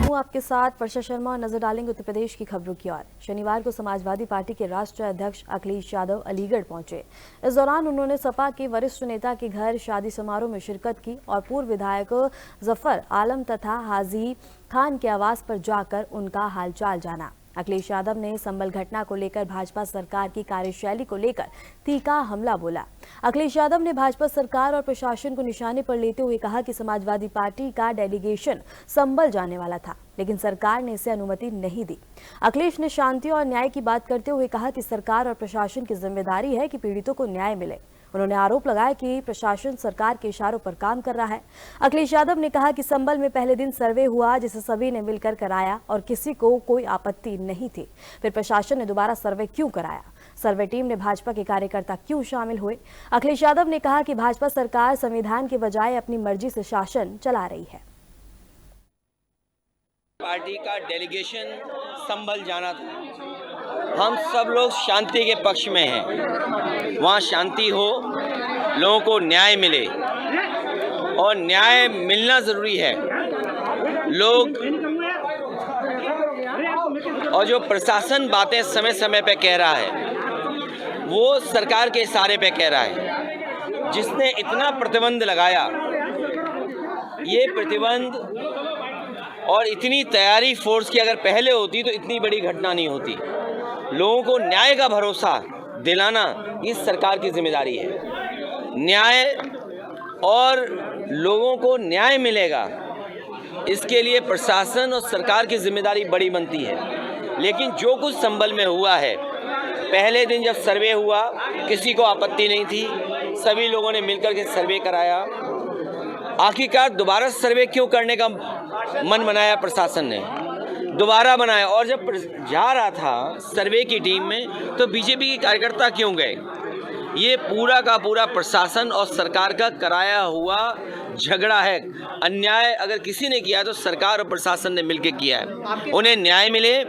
हूं आपके साथ वर्षा शर्मा और नजर डालेंगे उत्तर प्रदेश की खबरों की ओर। शनिवार को समाजवादी पार्टी के राष्ट्रीय अध्यक्ष अखिलेश यादव अलीगढ़ पहुंचे। इस दौरान उन्होंने सपा के वरिष्ठ नेता के घर शादी समारोह में शिरकत की और पूर्व विधायक जफर आलम तथा हाजी खान के आवास पर जाकर उनका हालचाल जाना। अखिलेश यादव ने संभल घटना को लेकर भाजपा सरकार की कार्यशैली को लेकर तीखा हमला बोला। अखिलेश यादव ने भाजपा सरकार और प्रशासन को निशाने पर लेते हुए कहा कि समाजवादी पार्टी का डेलीगेशन संभल जाने वाला था, लेकिन सरकार ने इसे अनुमति नहीं दी। अखिलेश ने शांति और न्याय की बात करते हुए कहा कि सरकार और प्रशासन की जिम्मेदारी है कि पीड़ितों को न्याय मिले। उन्होंने आरोप लगाया कि प्रशासन सरकार के इशारों पर काम कर रहा है। अखिलेश यादव ने कहा कि संभल में पहले दिन सर्वे हुआ जिसे सभी ने मिलकर कराया और किसी को कोई आपत्ति नहीं थी। फिर प्रशासन ने दोबारा सर्वे क्यों कराया? सर्वे टीम में भाजपा के कार्यकर्ता क्यों शामिल हुए? अखिलेश यादव ने कहा कि भाजपा सरकार संविधान के बजाय अपनी मर्जी से शासन चला रही है। पार्टी का डेलीगेशन संभल जाना था। हम सब लोग शांति के पक्ष में हैं। वहाँ शांति हो, लोगों को न्याय मिले और न्याय मिलना ज़रूरी है। लोग और जो प्रशासन बातें समय समय पे कह रहा है वो सरकार के इशारे पे कह रहा है। जिसने इतना प्रतिबंध लगाया, ये प्रतिबंध और इतनी तैयारी फोर्स की अगर पहले होती तो इतनी बड़ी घटना नहीं होती। लोगों को न्याय का भरोसा दिलाना इस सरकार की जिम्मेदारी है। न्याय और लोगों को न्याय मिलेगा, इसके लिए प्रशासन और सरकार की जिम्मेदारी बड़ी बनती है। लेकिन जो कुछ संभल में हुआ है, पहले दिन जब सर्वे हुआ किसी को आपत्ति नहीं थी, सभी लोगों ने मिलकर के सर्वे कराया। आखिरकार दोबारा सर्वे क्यों करने का मन बनाया प्रशासन ने, दोबारा बनाया। और जब जा रहा था सर्वे की टीम में तो बीजेपी के कार्यकर्ता क्यों गए? ये पूरा का पूरा प्रशासन और सरकार का कराया हुआ झगड़ा है। अन्याय अगर किसी ने किया तो सरकार और प्रशासन ने मिलकर किया है। उन्हें न्याय मिले।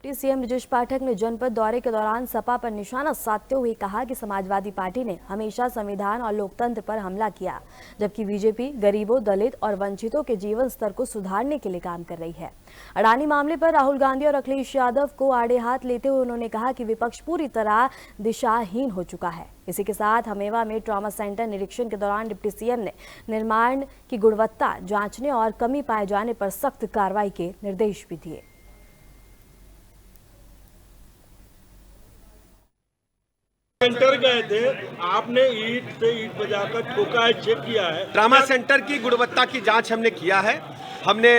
डिप्टी सीएम ब्रजेश पाठक ने जनपद दौरे के दौरान सपा पर निशाना साधते हुए कहा कि समाजवादी पार्टी ने हमेशा संविधान और लोकतंत्र पर हमला किया, जबकि बीजेपी गरीबों, दलित और वंचितों के जीवन स्तर को सुधारने के लिए काम कर रही है। अडानी मामले पर राहुल गांधी और अखिलेश यादव को आड़े हाथ लेते हुए उन्होंने कहा कि विपक्ष पूरी तरह दिशाहीन हो चुका है। इसी के साथ अमेवा में ट्रॉमा सेंटर निरीक्षण के दौरान डिप्टी सीएम ने निर्माण की गुणवत्ता जांचने और कमी पाए जाने पर सख्त कार्रवाई के निर्देश भी दिए। सेंटर गए थे, आपने ईंट से ईंट बजाकर ठोका है, चेक किया है। ट्रामा सेंटर की गुणवत्ता की जांच हमने किया है। हमने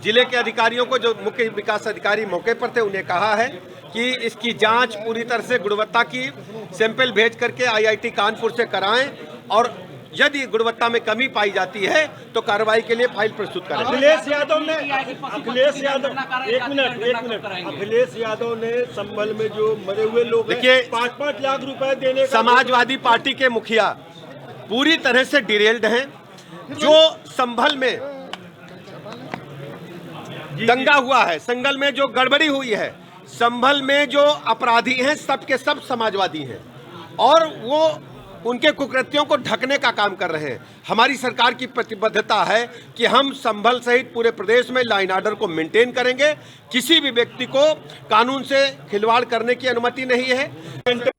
जिले के अधिकारियों को, जो मुख्य विकास अधिकारी मौके पर थे, उन्हें कहा है कि इसकी जांच पूरी तरह से गुणवत्ता की सैंपल भेज करके आईआईटी कानपुर से कराएं और यदि गुणवत्ता में कमी पाई जाती है तो कार्रवाई के लिए फाइल प्रस्तुत करें। अखिलेश यादव ने संभल में जो मरे हुए लोग, देखिए, 5-5 लाख रुपए देने का समाजवादी पार्टी के मुखिया पूरी तरह से डिरेल्ड हैं। जो संभल में दंगा हुआ है, संभल में जो गड़बड़ी हुई है, संभल में जो अपराधी हैं सब के सब समाजवादी हैं और वो उनके कुकृत्यों को ढकने का काम कर रहे हैं। हमारी सरकार की प्रतिबद्धता है कि हम संभल सहित पूरे प्रदेश में लॉ एंड ऑर्डर को मेंटेन करेंगे। किसी भी व्यक्ति को कानून से खिलवाड़ करने की अनुमति नहीं है।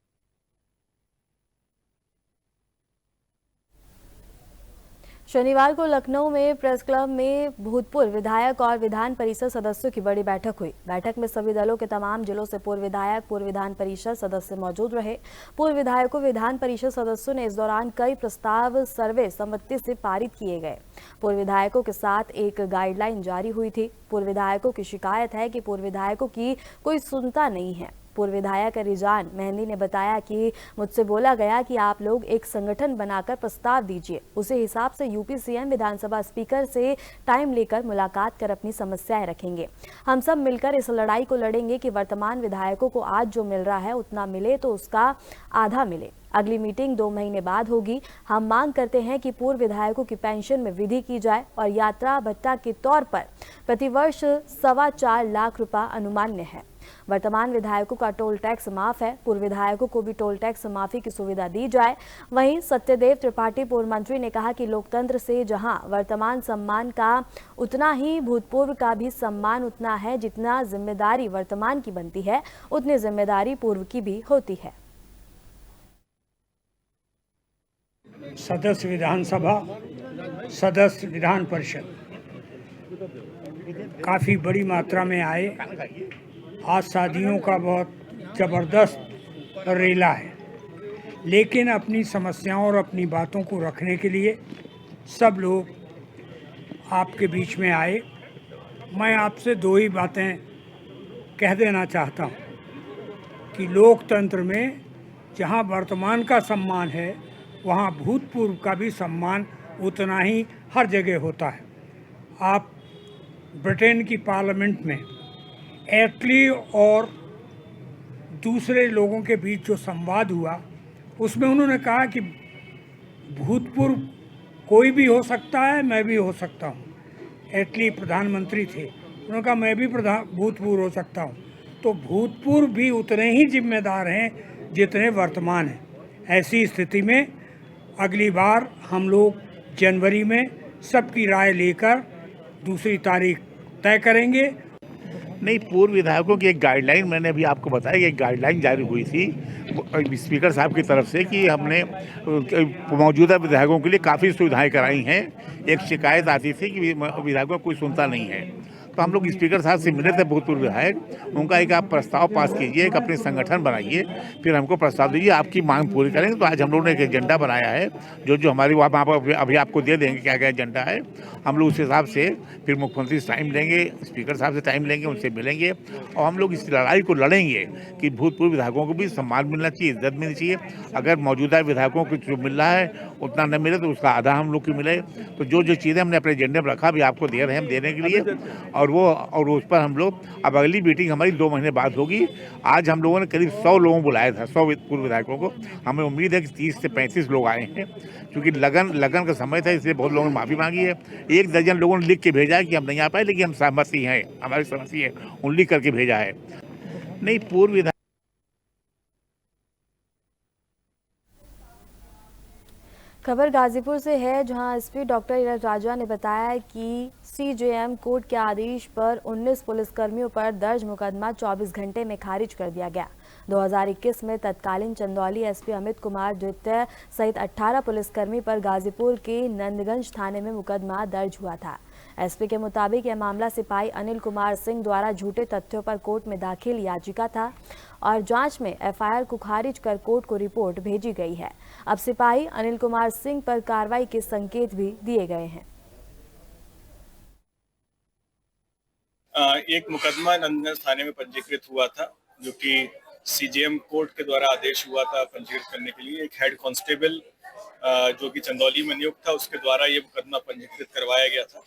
शनिवार को लखनऊ में प्रेस क्लब में भूतपूर्व विधायक और विधान परिषद सदस्यों की बड़ी बैठक हुई। बैठक में सभी दलों के तमाम जिलों से पूर्व विधायक, पूर्व विधान परिषद सदस्य मौजूद रहे। पूर्व विधायकों, विधान परिषद सदस्यों ने इस दौरान कई प्रस्ताव सर्वसम्मति से पारित किए गए। पूर्व विधायकों के साथ एक गाइडलाइन जारी हुई थी। पूर्व विधायकों की शिकायत है कि पूर्व विधायकों की कोई सुनता नहीं है। पूर्व विधायक रिजान मेहंदी ने बताया कि मुझसे बोला गया कि आप लोग एक संगठन बनाकर प्रस्ताव दीजिए, उसी हिसाब से यूपी सीएम विधानसभा स्पीकर से टाइम लेकर मुलाकात कर अपनी समस्याएं रखेंगे। हम सब मिलकर इस लड़ाई को लड़ेंगे कि वर्तमान विधायकों को आज जो मिल रहा है उतना मिले तो उसका आधा मिले। अगली मीटिंग 2 महीने बाद होगी। हम मांग करते हैं कि पूर्व विधायकों की पेंशन में वृद्धि की जाए और यात्रा भत्ता के तौर पर प्रतिवर्ष 4.25 लाख रुपए अनुमान्य है। वर्तमान विधायकों का टोल टैक्स माफ है, पूर्व विधायकों को भी टोल टैक्स माफी की सुविधा दी जाए। वहीं सत्यदेव त्रिपाठी पूर्व मंत्री ने कहा कि लोकतंत्र से जहां वर्तमान सम्मान का उतना ही भूतपूर्व का भी सम्मान उतना है, जितना जिम्मेदारी वर्तमान की बनती है उतनी जिम्मेदारी पूर्व की भी होती है। सदस्य विधानसभा, सदस्य विधान परिषद काफ़ी बड़ी मात्रा में आए। आज शादियों का बहुत ज़बरदस्त रेला है, लेकिन अपनी समस्याओं और अपनी बातों को रखने के लिए सब लोग आपके बीच में आए। मैं आपसे दो ही बातें कह देना चाहता हूँ कि लोकतंत्र में जहाँ वर्तमान का सम्मान है, वहाँ भूतपूर्व का भी सम्मान उतना ही हर जगह होता है। आप ब्रिटेन की पार्लियामेंट में एटली और दूसरे लोगों के बीच जो संवाद हुआ, उसमें उन्होंने कहा कि भूतपूर्व कोई भी हो सकता है, मैं भी हो सकता हूँ। एटली प्रधानमंत्री थे, उन्होंने कहा मैं भी भूतपूर्व हो सकता हूँ। तो भूतपूर्व भी उतने ही जिम्मेदार हैं जितने वर्तमान हैं। ऐसी स्थिति में अगली बार हम लोग जनवरी में सबकी राय लेकर दूसरी तारीख तय करेंगे। नहीं, पूर्व विधायकों की एक गाइडलाइन मैंने अभी आपको बताया कि एक गाइडलाइन जारी हुई थी स्पीकर साहब की तरफ से कि हमने मौजूदा विधायकों के लिए काफ़ी सुविधाएं कराई हैं। एक शिकायत आती थी कि विधायकों को कोई सुनता नहीं है, तो हम लोग स्पीकर साहब से मिले थे भूतपूर्व विधायक। उनका एक आप प्रस्ताव पास कीजिए, एक अपने संगठन बनाइए, फिर हमको प्रस्ताव दीजिए, आपकी मांग पूरी करेंगे। तो आज हम लोगों ने एक एजेंडा बनाया है जो हमारी वहाँ पर अभी आपको दे देंगे क्या क्या एजेंडा है। हम लोग उस हिसाब से फिर मुख्यमंत्री से टाइम लेंगे, स्पीकर साहब से टाइम लेंगे, उनसे मिलेंगे और हम लोग इस लड़ाई को लड़ेंगे कि भूतपूर्व विधायकों को भी सम्मान मिलना चाहिए, इज्जत मिलनी चाहिए। अगर मौजूदा विधायकों को जो मिल रहा है उतना न मिले तो उसका आधा हम लोग को मिले। तो जो चीज़ें हमने अपने एजेंडे में रखा भी आपको दे रहे हैं हम देने के लिए, और उस पर हम लोग अब अगली मीटिंग हमारी 2 महीने बाद होगी। आज हम लोगों ने करीब 100 लोगों को बुलाया था, 100 पूर्व विधायकों को। हमें उम्मीद है कि 30 से 35 लोग आए हैं, क्योंकि लगन का समय था, इसलिए बहुत लोगों ने माफ़ी मांगी है। 1 दर्जन लोगों ने लिख के भेजा है कि हम नहीं आ पाए, लेकिन हम सहमति हैं, हमारी सहमति है, उन लिख करके भेजा है। नहीं, पूर्व विधायक खबर गाजीपुर से है, जहां एसपी डॉक्टर इरज राजा ने बताया कि सीजेएम कोर्ट के आदेश पर 19 पुलिसकर्मियों पर दर्ज मुकदमा 24 घंटे में खारिज कर दिया गया। 2021 में तत्कालीन चंदौली एसपी अमित कुमार द्वितीय सहित 18 पुलिसकर्मी पर गाजीपुर के नंदगंज थाने में मुकदमा दर्ज हुआ था। एसपी के मुताबिक यह मामला सिपाही अनिल कुमार सिंह द्वारा झूठे तथ्यों पर कोर्ट में दाखिल याचिका था और जांच में एफआईआर को खारिज कर कोर्ट को रिपोर्ट भेजी गई है। अब सिपाही अनिल कुमार सिंह पर कार्रवाई के संकेत भी दिए गए हैं। एक मुकदमा नंदगंज थाने में पंजीकृत हुआ था, जो कि सीजेएम कोर्ट के द्वारा आदेश हुआ था पंजीकृत करने के लिए। एक हेड कांस्टेबल जो कि चंदौली में नियुक्त था, उसके द्वारा ये मुकदमा पंजीकृत करवाया गया था।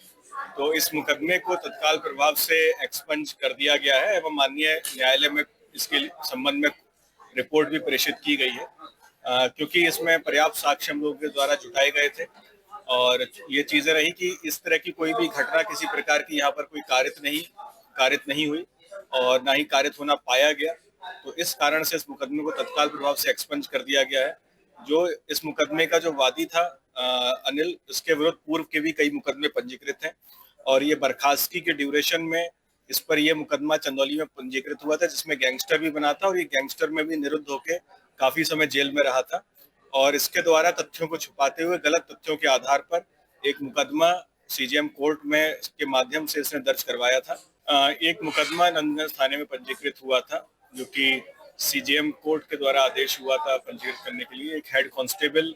तो इस मुकदमे को तत्काल प्रभाव से एक्सपंज कर दिया गया है एवं माननीय न्यायालय में इसके संबंध में रिपोर्ट भी प्रेषित की गई है, क्योंकि इसमें पर्याप्त साक्ष्य हम लोगों के द्वारा जुटाए गए थे और ये चीजें रही कि इस तरह की कोई भी घटना किसी प्रकार की यहाँ पर कोई कारित नहीं हुई और ना ही कारित होना पाया गया। तो इस कारण से इस मुकदमे को तत्काल प्रभाव से एक्सपंज कर दिया गया है। जो इस मुकदमे का जो वादी था अनिल, उसके विरुद्ध पूर्व के भी कई मुकदमे पंजीकृत हैं और ये बर्खास्तगी के ड्यूरेशन में इस पर यह मुकदमा चंदौली में पंजीकृत हुआ था, जिसमें गैंगस्टर भी बना था और ये गैंगस्टर में भी निरुद्ध होकर काफी समय जेल में रहा था। और इसके द्वारा तथ्यों को छुपाते हुए गलत तथ्यों के आधार पर एक मुकदमा सीजेएम कोर्ट में के माध्यम से इसने दर्ज करवाया था। एक मुकदमा नंदगंज थाने में पंजीकृत हुआ था, जो कि सीजेएम कोर्ट के द्वारा आदेश हुआ था पंजीकृत करने के लिए। एक हेड कांस्टेबल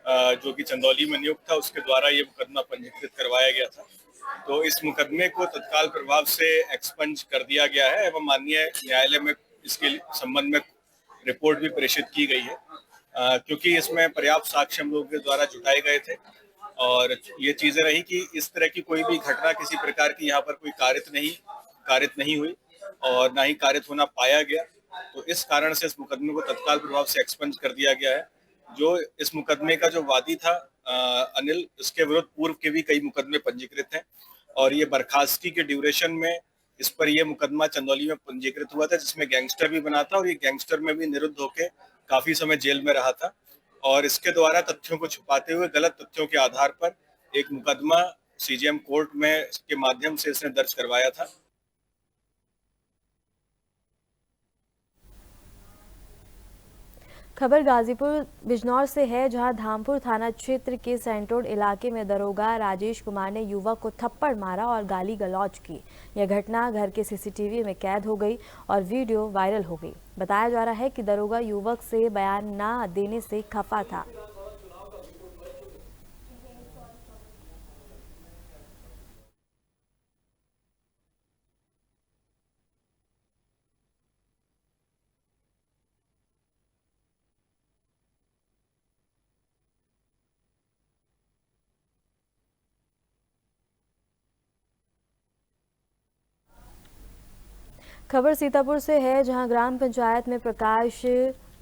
जो कि चंदौली में नियुक्त था, उसके द्वारा ये मुकदमा पंजीकृत करवाया गया था। तो इस मुकदमे को तत्काल प्रभाव से एक्सपंज कर दिया गया है एवं माननीय न्यायालय में इसके संबंध में रिपोर्ट भी प्रेषित की गई है, क्योंकि इसमें पर्याप्त साक्ष्य हम लोगों के द्वारा जुटाए गए थे और ये चीजें रही कि इस तरह की कोई भी घटना किसी प्रकार की यहाँ पर कोई कारित नहीं हुई और ना ही कारित होना पाया गया। तो इस कारण से इस मुकदमे को तत्काल प्रभाव से एक्सपंज कर दिया गया है। जो इस मुकदमे का जो वादी था अनिल, उसके विरुद्ध पूर्व के भी कई मुकदमे पंजीकृत हैं और ये बर्खास्तगी के ड्यूरेशन में इस पर यह मुकदमा चंदौली में पंजीकृत हुआ था, जिसमें गैंगस्टर भी बना था और ये गैंगस्टर में भी निरुद्ध होकर काफी समय जेल में रहा था। और इसके द्वारा तथ्यों को छुपाते हुए गलत तथ्यों के आधार पर एक मुकदमा सीजेएम कोर्ट में के माध्यम से इसने दर्ज करवाया था। खबर गाजीपुर बिजनौर से है, जहां धामपुर थाना क्षेत्र के सेंट रोड इलाके में दरोगा राजेश कुमार ने युवक को थप्पड़ मारा और गाली गलौज की। यह घटना घर के सीसीटीवी में कैद हो गई और वीडियो वायरल हो गई। बताया जा रहा है कि दरोगा युवक से बयान न देने से खफा था। खबर सीतापुर से है, जहां ग्राम पंचायत में प्रकाश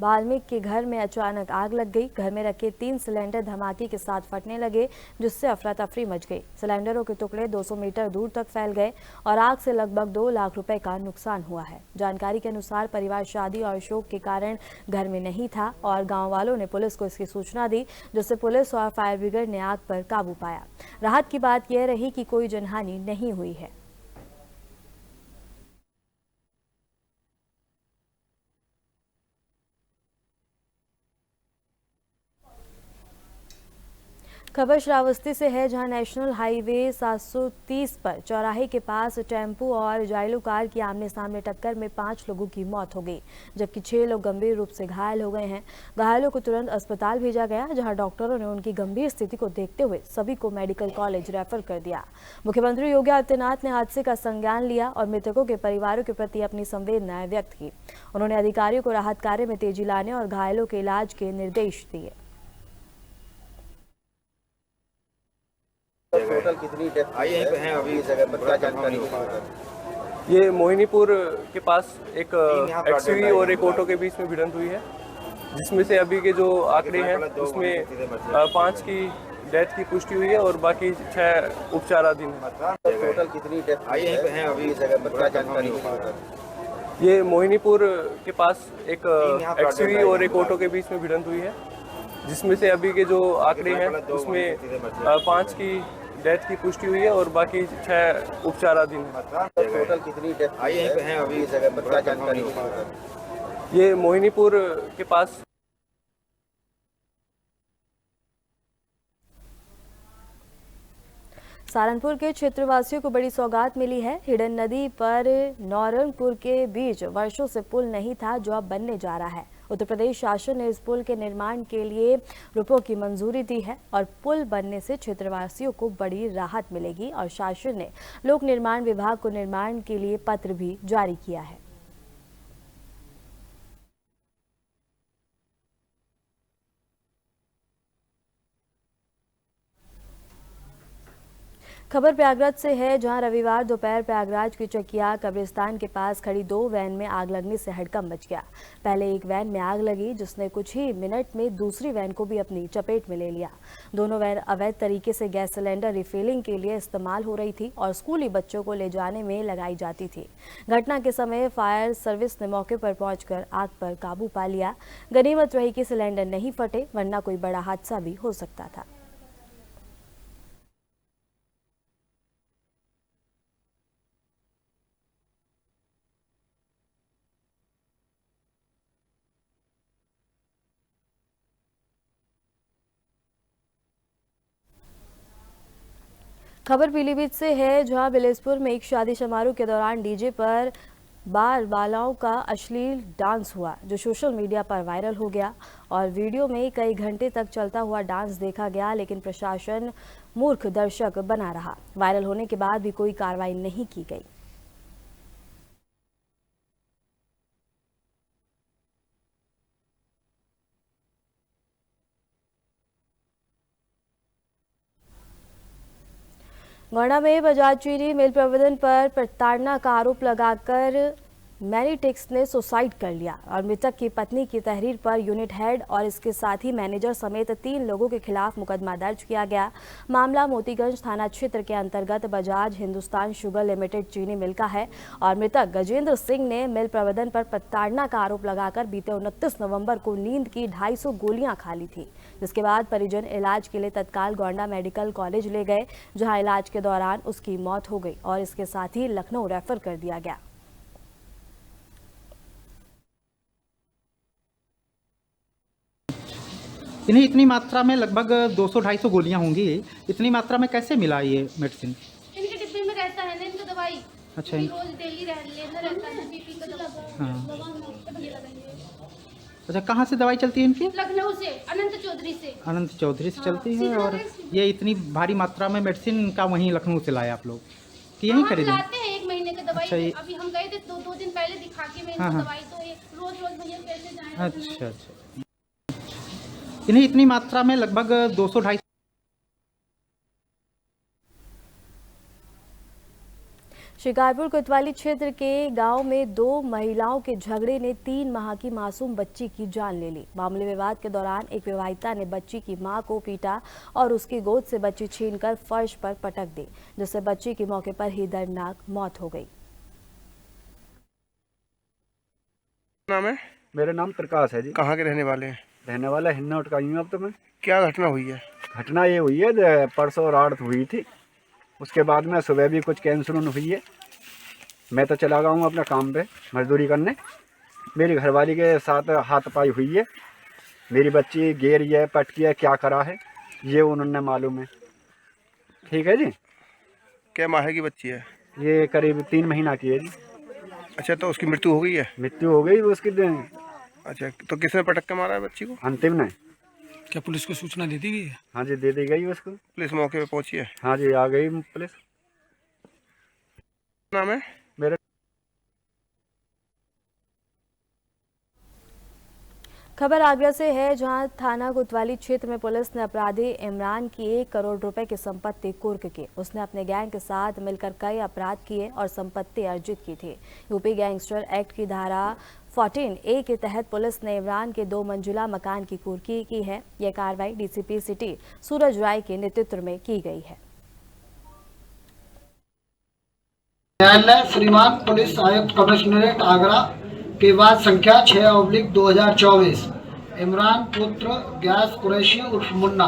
बाल्मीक के घर में अचानक आग लग गई। घर में रखे 3 सिलेंडर धमाके के साथ फटने लगे, जिससे अफरा तफरी मच गई। सिलेंडरों के टुकड़े 200 मीटर दूर तक फैल गए और आग से लगभग 2 लाख रुपए का नुकसान हुआ है। जानकारी के अनुसार परिवार शादी और शोक के कारण घर में नहीं था और गाँव वालों ने पुलिस को इसकी सूचना दी, जिससे पुलिस और फायर ब्रिगेड ने आग पर काबू पाया। राहत की बात यह रही कि कोई जनहानि नहीं हुई है। खबर श्रावस्ती से है, जहां नेशनल हाईवे 730 पर चौराहे के पास टेम्पो और जाइलो कार की आमने सामने टक्कर में 5 लोगों की मौत हो गई, जबकि 6 लोग गंभीर रूप से घायल हो गए हैं। घायलों को तुरंत अस्पताल भेजा गया, जहां डॉक्टरों ने उनकी गंभीर स्थिति को देखते हुए सभी को मेडिकल कॉलेज रेफर कर दिया। मुख्यमंत्री योगी आदित्यनाथ ने हादसे का संज्ञान लिया और मृतकों के परिवारों के प्रति अपनी संवेदनाएं व्यक्त की। उन्होंने अधिकारियों को राहत कार्य में तेजी लाने और घायलों के इलाज के निर्देश दिए। टोटल कितनी डेथ आई है अभी इस जगह पर, क्या जानकारी है? ये मोहिनीपुर के पास एक एक्सयूवी और एक ऑटो के बीच में भिड़ंत हुई है, जिसमें से अभी के जो आंकड़े हैं उसमें 5 की डेथ की पुष्टि हुई है और बाकी 6 उपचाराधीन है। टोटल कितनी डेथ आई है अभी इस जगह पर, क्या जानकारी है? ये मोहिनीपुर के पास एक एक्सयूवी और एक ऑटो के बीच में भिड़ंत हुई है, जिसमें से अभी के जो आंकड़े हैं उसमें 5 की डेथ की पुष्टि हुई है और बाकी 6 उपचाराधीन है। टोटल कितनी डेथ आई है अभी इस जगह पर, क्या जानकारी है? ये मोहिनीपुर के पास सहारनपुर के क्षेत्रवासियों को बड़ी सौगात मिली है। हिडन नदी पर नौरंगपुर के बीच वर्षों से पुल नहीं था, जो अब बनने जा रहा है। उत्तर प्रदेश शासन ने इस पुल के निर्माण के लिए रुपयों की मंजूरी दी है और पुल बनने से क्षेत्रवासियों को बड़ी राहत मिलेगी और शासन ने लोक निर्माण विभाग को निर्माण के लिए पत्र भी जारी किया है। खबर प्रयागराज से है, जहां रविवार दोपहर प्रयागराज की चकिया कब्रिस्तान के पास खड़ी 2 वैन में आग लगने से हड़कंप मच गया। पहले एक वैन में आग लगी, जिसने कुछ ही मिनट में दूसरी वैन को भी अपनी चपेट में ले लिया। दोनों वैन अवैध तरीके से गैस सिलेंडर रिफिलिंग के लिए इस्तेमाल हो रही थी और स्कूली बच्चों को ले जाने में लगाई जाती थी। घटना के समय फायर सर्विस ने मौके पर पहुंचकर आग पर काबू पा लिया। गनीमत रही कि सिलेंडर नहीं फटे, वरना कोई बड़ा हादसा भी हो सकता था। खबर पीलीभीत से है, जहां बिलेसपुर में एक शादी समारोह के दौरान डीजे पर बालाओं का अश्लील डांस हुआ, जो सोशल मीडिया पर वायरल हो गया और वीडियो में कई घंटे तक चलता हुआ डांस देखा गया, लेकिन प्रशासन मूर्ख दर्शक बना रहा। वायरल होने के बाद भी कोई कार्रवाई नहीं की गई। गोंडा में बजाज चीनी मिल प्रबंधन पर प्रताड़ना का आरोप लगाकर मैनीटेक्स ने सुसाइड कर लिया और मृतक की पत्नी की तहरीर पर यूनिट हेड और इसके साथ ही मैनेजर समेत 3 लोगों के खिलाफ मुकदमा दर्ज किया गया। मामला मोतीगंज थाना क्षेत्र के अंतर्गत बजाज हिंदुस्तान शुगर लिमिटेड चीनी मिल का है और मृतक गजेंद्र सिंह ने मिल प्रबंधन पर प्रताड़ना का आरोप लगाकर बीते 29 नवंबर को नींद की 250 गोलियां खा ली थी, जिसके बाद परिजन इलाज के लिए तत्काल गोंडा मेडिकल कॉलेज ले गए, जहां इलाज के दौरान उसकी मौत हो गई और इसके साथ ही लखनऊ रेफर कर दिया गया। इन्हें इतनी मात्रा में लगभग 200-250 गोलियां होंगी। इतनी मात्रा में कैसे मिला ये मेडिसिन? इनके डिब्बे में रहता है ना इनका दवाई। अच्छा, रोज डेली लेना रहता है बीपी का दवा। हाँ। अच्छा, कहाँ से दवाई चलती है इनकी? लखनऊ से, अनंत चौधरी से। अनंत चौधरी से चलती है। और ये इतनी भारी मात्रा में मेडिसिन का वहीं लखनऊ से लाया आप लोग कि यहीं खरीदे? लाते हैं 1 महीने का दवाई। अच्छा, अभी हम गए थे 2 दिन पहले दिखा के मैं इनको दवाई, तो रोज भैया कैसे जाएं? अच्छा। इन्हें इतनी मात्रा में लगभग 200-250। शिकारपुर कोतवाली क्षेत्र के गांव में 2 महिलाओं के झगड़े ने 3 माह की मासूम बच्ची की जान ले ली। मामूली विवाद के दौरान एक विवाहिता ने बच्ची की मां को पीटा और उसकी गोद से बच्ची छीनकर फर्श पर पटक दी, जिससे बच्ची की मौके पर ही दर्दनाक मौत हो गई। नाम है? मेरा नाम प्रकाश है जी। कहाँ के रहने वाले हैं? रहने वाला हिन्ना उठकाई हूँ। अब तो मैं, क्या घटना हुई है? घटना ये हुई है, परसों रात हुई थी। उसके बाद में सुबह भी कुछ कैंसर हुई है। मैं तो चला गया हूँ अपने काम पे मजदूरी करने। मेरी घरवाली के साथ हाथापाई हुई है। मेरी बच्ची गिर है, पटकी है, क्या करा है ये उन्होंने मालूम है। ठीक है जी। क्या माह की बच्ची है? ये करीब 3 महीना की है जी। अच्छा, तो उसकी मृत्यु हो गई है? मृत्यु हो गई उसकी। अच्छा, तो किसने पटक के मारा है बच्ची को? अंतिम ने। क्या पुलिस को सूचना दे दी गई है? हाँ जी, दे दी गई उसको। पुलिस मौके पे पहुंची है? हाँ जी, आ गई पुलिस। नाम है? मेरा खबर आगरा से है, जहां थाना कोतवाली क्षेत्र में पुलिस ने अपराधी इमरान की 1 करोड़ रुपए की संपत्ति कुर्क की। उसने अपने गैंग के साथ मिलकर कई अपराध किए और संपत्ति अर्जित की थी। यूपी गैंगस्टर एक्ट की धारा 14A के तहत पुलिस ने इमरान के 2 मंजिला मकान की कुर्की की है। यह कार्रवाई डीसीपी सिटी सूरज राय के नेतृत्व में की गई है। न्यायालय श्रीमान पुलिस आयुक्त कमिश्नरेट आगरा के बाद संख्या 6/2024 इमरान पुत्र गैस कुरैशी उर्फ मुन्ना,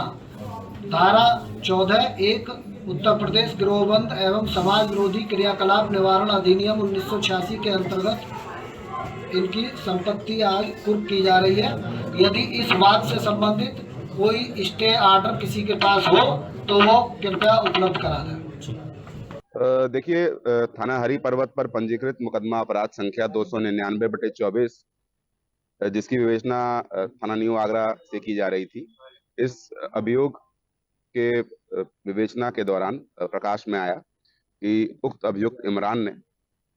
धारा 14(1) उत्तर प्रदेश गिरोहबंद एवं समाज विरोधी क्रियाकलाप निवारण अधिनियम 1986 के अंतर्गत इनकी संपत्ति आज कुर्क की जा रही है। यदि इस बात से संबंधित कोई स्टे ऑर्डर किसी के पास हो तो वो कृपया उपलब्ध करा दें। देखिए, थाना हरि पर्वत पर पंजीकृत मुकदमा अपराध संख्या 299/24 जिसकी विवेचना थाना न्यू आगरा से की जा रही थी। इस अभियोग के विवेचना के दौरान प्रकाश में आया कि उक्त अभियुक्त इमरान ने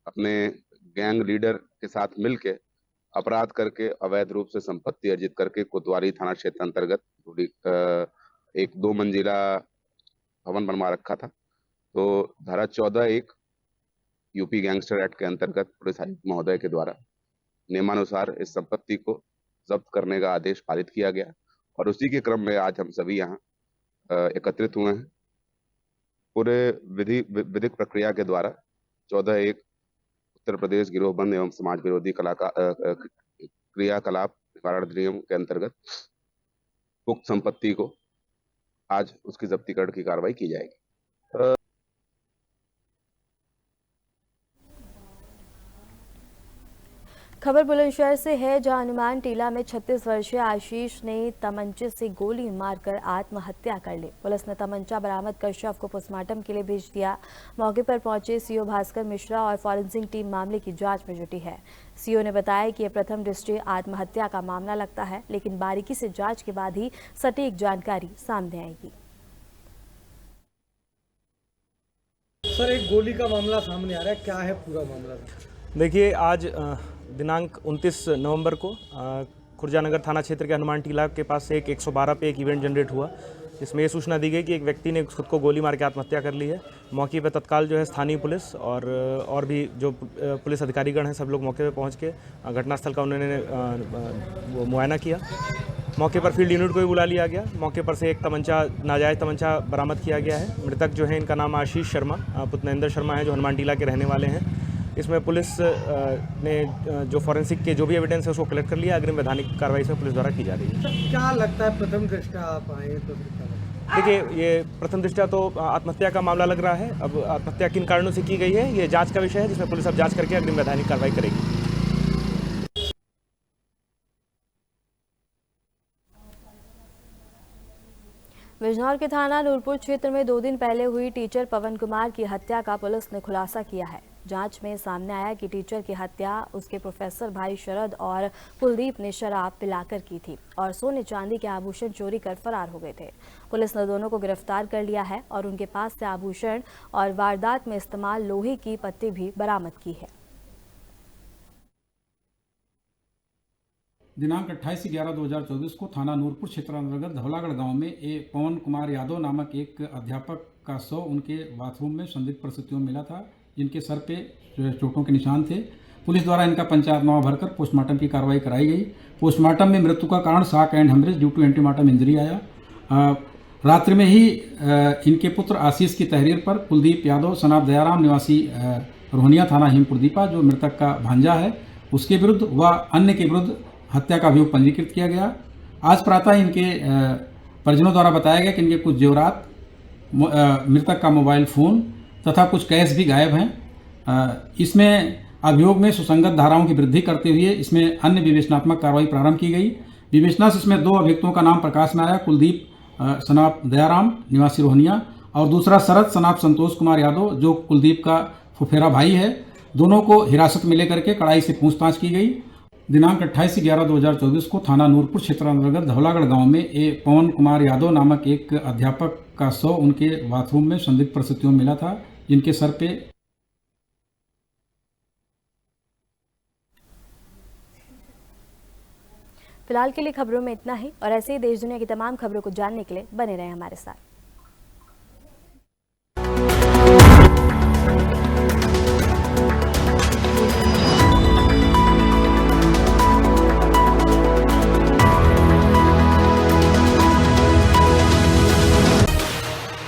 अपने गैंग लीडर के साथ मिलकर अपराध करके अवैध रूप से संपत्ति अर्जित करके कोतवाली थाना क्षेत्र अंतर्गत एक 2 मंजिला भवन बनवा रखा था। तो धारा 14(1) यूपी गैंगस्टर एक्ट के अंतर्गत पुलिस आयुक्त महोदय के द्वारा नियमानुसार इस संपत्ति को जब्त करने का आदेश पारित किया गया और उसी के क्रम में आज हम सभी यहाँ एकत्रित हुए हैं। पूरे विधिक प्रक्रिया के द्वारा 14(1) उत्तर प्रदेश गिरोहबंद एवं समाज विरोधी क्रियाकलाप निवारण अधिनियम के अंतर्गत उक्त संपत्ति को आज उसकी जब्तीकरण की कार्रवाई की जाएगी। खबर बुलंदशहर से है, जहां हनुमान टीला में 36 वर्षीय आशीष ने तमंचे से गोली मारकर आत्महत्या कर ली। पुलिस ने तमंचा बरामद कर शव को पोस्टमार्टम के लिए भेज दिया। मौके पर पहुंचे सीओ भास्कर मिश्रा और फॉरेंसिक टीम मामले की जांच में जुटी है। सीओ ने बताया कि यह प्रथम दृष्टि आत्महत्या का मामला लगता है, लेकिन बारीकी से जांच के बाद ही सटीक जानकारी सामने आएगी। सर, एक गोली का मामला सामने आ रहा है, क्या है पूरा मामला? देखिए, आज दिनांक 29 नवंबर को खुर्जानगर थाना क्षेत्र के हनुमान टीला के पास से एक 112 पे एक इवेंट जनरेट हुआ जिसमें ये सूचना दी गई कि एक व्यक्ति ने खुद को गोली मार के आत्महत्या कर ली है। मौके पर तत्काल जो है स्थानीय पुलिस और भी जो पुलिस अधिकारीगण हैं सब लोग मौके पर पहुँच के घटनास्थल का उन्होंने मुआयना किया। मौके पर फील्ड यूनिट को भी बुला लिया गया। मौके पर से एक नाजायज़ तमंचा बरामद किया गया है। मृतक जो है इनका नाम आशीष शर्मा पुत्र नरेंद्र शर्मा है, जो हनुमान टीला के रहने वाले हैं। इसमें पुलिस ने जो फॉरेंसिक के जो भी एविडेंस है उसको कलेक्ट कर लिया। अग्रिम वैधानिक कार्रवाई इसमें पुलिस द्वारा की जा रही है। क्या लगता है प्रथम दृष्टया आप आए तो देखिए, ये प्रथम दृष्टया तो आत्महत्या का मामला लग रहा है। अब आत्महत्या किन कारणों से की गई है ये जांच का विषय है, जिसमें पुलिस अब जांच करके अग्रिम वैधानिक कार्रवाई करेगी। बिजनौर के थाना नूरपुर क्षेत्र में 2 दिन पहले हुई टीचर पवन कुमार की हत्या का पुलिस ने खुलासा किया है। जांच में सामने आया कि टीचर की हत्या उसके प्रोफेसर भाई शरद और कुलदीप ने शराब पिलाकर की थी और सोने चांदी के आभूषण चोरी कर फरार हो गए थे। पुलिस ने दोनों को गिरफ्तार कर लिया है और उनके पास से आभूषण और वारदात में इस्तेमाल लोहे की पत्ती भी बरामद की है। दिनांक 28/11/2024 को थाना नूरपुर क्षेत्र अंतर्गत धौलागढ़ गांव में पवन कुमार यादव नामक एक अध्यापक का शव उनके बाथरूम में संदिग्ध परिस्थितियों में मिला था, जिनके सर पे चोटों के निशान थे। पुलिस द्वारा इनका पंचायतनामा भरकर पोस्टमार्टम की कार्रवाई कराई गई। पोस्टमार्टम में मृत्यु का कारण shock and haemorrhage due to antemortem injury आया। रात्रि में ही इनके पुत्र आशीष की तहरीर पर कुलदीप यादव सनाब दयाराम निवासी रोहनिया थाना हिमपुरदीपा, जो मृतक का भांजा है, उसके विरुद्ध व अन्य के विरुद्ध हत्या का अभियोग पंजीकृत किया गया। आज प्रातः इनके परिजनों द्वारा बताया गया कि इनके कुछ जेवरात, मृतक का मोबाइल फ़ोन तथा कुछ कैश भी गायब हैं। इसमें अभियोग में सुसंगत धाराओं की वृद्धि करते हुए इसमें अन्य विवेचनात्मक कार्रवाई प्रारंभ की गई। विवेचना से इसमें 2 अभियुक्तों का नाम प्रकाश में आया, कुलदीप सनाब दयाराम निवासी रोहनिया और दूसरा शरद सनाब संतोष कुमार यादव, जो कुलदीप का फुफेरा भाई है। दोनों को हिरासत में लेकर के कड़ाई से पूछताछ की गई। दिनांक 28/11/2024 को थाना नूरपुर क्षेत्र अंतर्गत धौलागढ़ गांव में पवन कुमार यादव नामक एक अध्यापक का शव उनके बाथरूम में संदिग्ध परिस्थितियों में मिला था, जिनके सर पे फिलहाल के लिए खबरों में इतना ही और ऐसे ही देश दुनिया की तमाम खबरों को जानने के लिए बने रहें हमारे साथ।